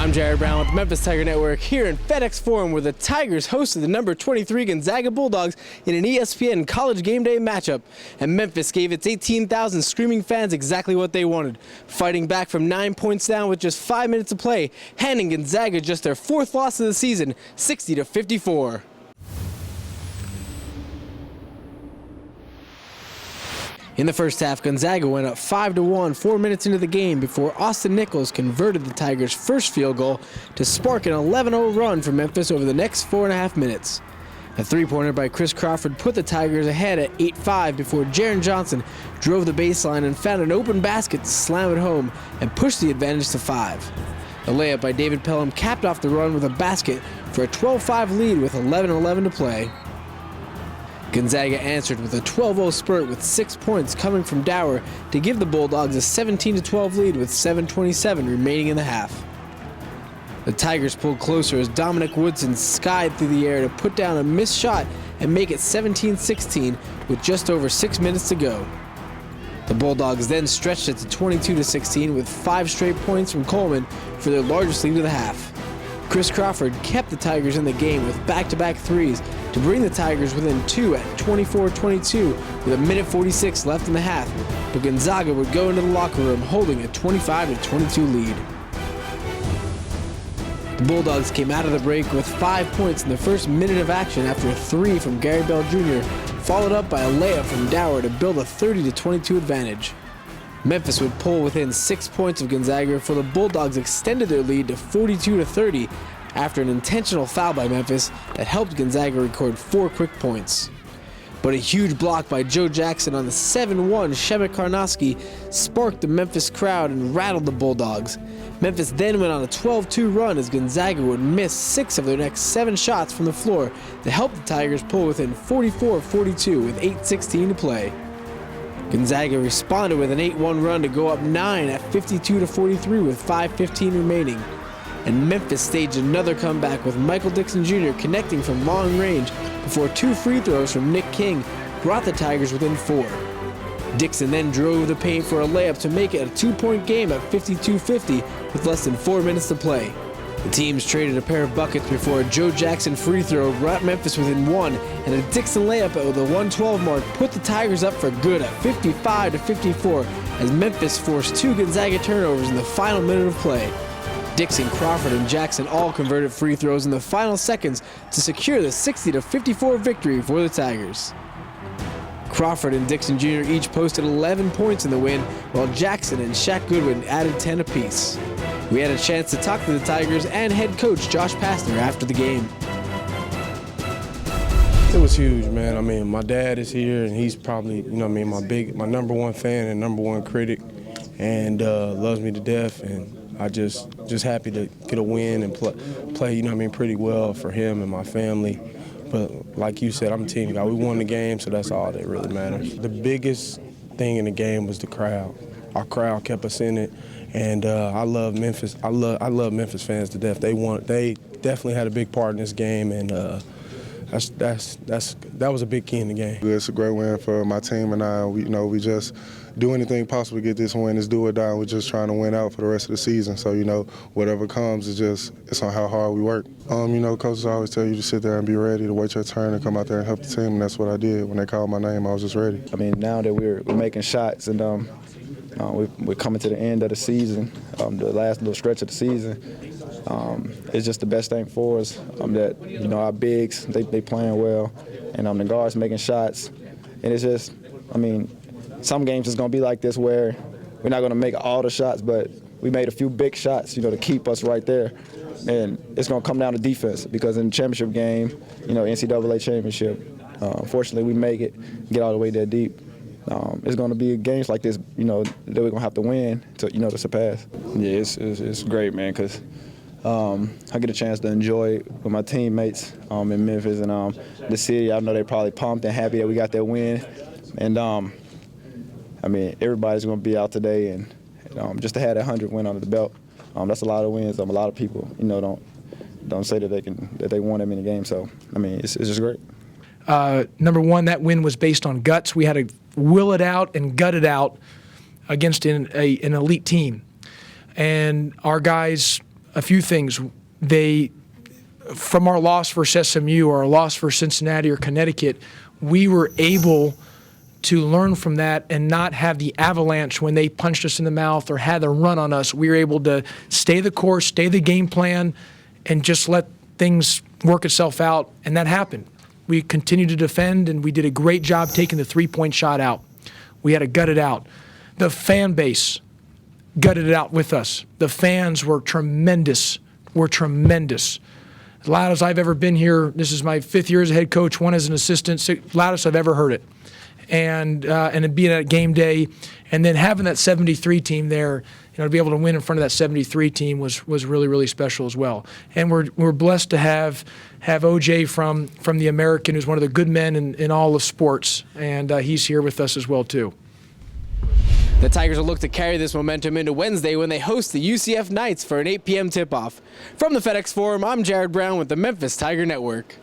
I'm Jared Brown with the Memphis Tiger Network here in FedEx Forum, where the Tigers hosted the number 23 Gonzaga Bulldogs in an ESPN College Gameday matchup. And Memphis gave its 18,000 screaming fans exactly what they wanted, fighting back from 9 points down with just 5 minutes to play, handing Gonzaga just their 4th loss of the season, 60-54. In the first half, Gonzaga went up 5-1 4 minutes into the game before Austin Nichols converted the Tigers' first field goal to spark an 11-0 run for Memphis over the next 4.5 minutes. A three-pointer by Chris Crawford put the Tigers ahead at 8-5 before Jaron Johnson drove the baseline and found an open basket to slam it home and push the advantage to 5. A layup by David Pelham capped off the run with a basket for a 12-5 lead with 11:11 to play. Gonzaga answered with a 12-0 spurt with 6 points coming from Dower to give the Bulldogs a 17-12 lead with 7:27 remaining in the half. The Tigers pulled closer as Dominic Woodson skied through the air to put down a missed shot and make it 17-16 with just over 6 minutes to go. The Bulldogs then stretched it to 22-16 with 5 straight points from Coleman for their largest lead of the half. Chris Crawford kept the Tigers in the game with back-to-back threes to bring the Tigers within 2 at 24-22 with 1:46 left in the half, but Gonzaga would go into the locker room holding a 25-22 lead. The Bulldogs came out of the break with 5 points in the first minute of action after a 3 from Gary Bell Jr., followed up by a layup from Dower to build a 30-22 advantage. Memphis would pull within 6 points of Gonzaga before the Bulldogs extended their lead to 42-30 after an intentional foul by Memphis that helped Gonzaga record 4 quick points. But a huge block by Joe Jackson on the 7-1 Shemek Karnowski sparked the Memphis crowd and rattled the Bulldogs. Memphis then went on a 12-2 run as Gonzaga would miss 6 of their next 7 shots from the floor to help the Tigers pull within 44-42 with 8:16 to play. Gonzaga responded with an 8-1 run to go up 9 at 52-43 with 5:15 remaining. And Memphis staged another comeback with Michael Dixon Jr. connecting from long range before 2 free throws from Nick King brought the Tigers within 4. Dixon then drove the paint for a layup to make it a 2-point game at 52-50 with less than 4 minutes to play. The teams traded a pair of buckets before a Joe Jackson free throw brought Memphis within 1, and a Dixon layup at the 1:12 mark put the Tigers up for good at 55-54 as Memphis forced 2 Gonzaga turnovers in the final minute of play. Dixon, Crawford, and Jackson all converted free throws in the final seconds to secure the 60-54 victory for the Tigers. Crawford and Dixon Jr. each posted 11 points in the win, while Jackson and Shaq Goodwin added 10 apiece. We had a chance to talk to the Tigers and head coach Josh Pastner after the game. It was huge, man. I mean, my dad is here, and he's probably, my number one fan and number one critic, and loves me to death. And I just happy to get a win and play, pretty well for him and my family. But like you said, I'm a team guy. We won the game, so that's all that really matters. The biggest thing in the game was the crowd. Our crowd kept us in it. And I love Memphis. I love Memphis fans to death. They definitely had a big part in this game, and that was a big key in the game. It's a great win for my team and I. We just do anything possible to get this win. It's do or die. We're just trying to win out for the rest of the season. So whatever comes, it's on how hard we work. Coaches always tell you to sit there and be ready to wait your turn and come out there and help the team, and that's what I did. When they called my name, I was just ready. I mean, now that we're making shots and we're coming to the end of the season, the last little stretch of the season. It's just the best thing for us that, our bigs, they playing well, and the guards making shots. And it's just, some games it's going to be like this where we're not going to make all the shots, but we made a few big shots, to keep us right there. And it's going to come down to defense because in the championship game, NCAA championship, fortunately we make it, get all the way that deep. It's going to be games like this, that we're going to have to win to surpass. Yeah, it's great, man, because I get a chance to enjoy it with my teammates in Memphis and the city. I know they're probably pumped and happy that we got that win. And, everybody's going to be out today, and just to have that 100 win under the belt, that's a lot of wins. A lot of people, don't say that they won that many games. So, it's just great. Number one, that win was based on guts. We had to will it out and gut it out against an elite team. And our guys a few things. From our loss versus SMU or our loss for Cincinnati or Connecticut, we were able to learn from that and not have the avalanche when they punched us in the mouth or had a run on us. We were able to stay the course, stay the game plan, and just let things work itself out, and that happened. We continued to defend, and we did a great job taking the three-point shot out. We had to gut it out. The fan base gutted it out with us. The fans were tremendous, As loud as I've ever been here. This is my 5th year as a head coach, 1 as an assistant, loudest I've ever being at game day, and then having that 73 team there, to be able to win in front of that 73 team was really, really special as well. And we're blessed to have OJ from the American, who's one of the good men in all of sports, and he's here with us as well too. The Tigers will look to carry this momentum into Wednesday when they host the UCF Knights for an 8 p.m. tip-off. From the FedEx Forum, I'm Jared Brown with the Memphis Tiger Network.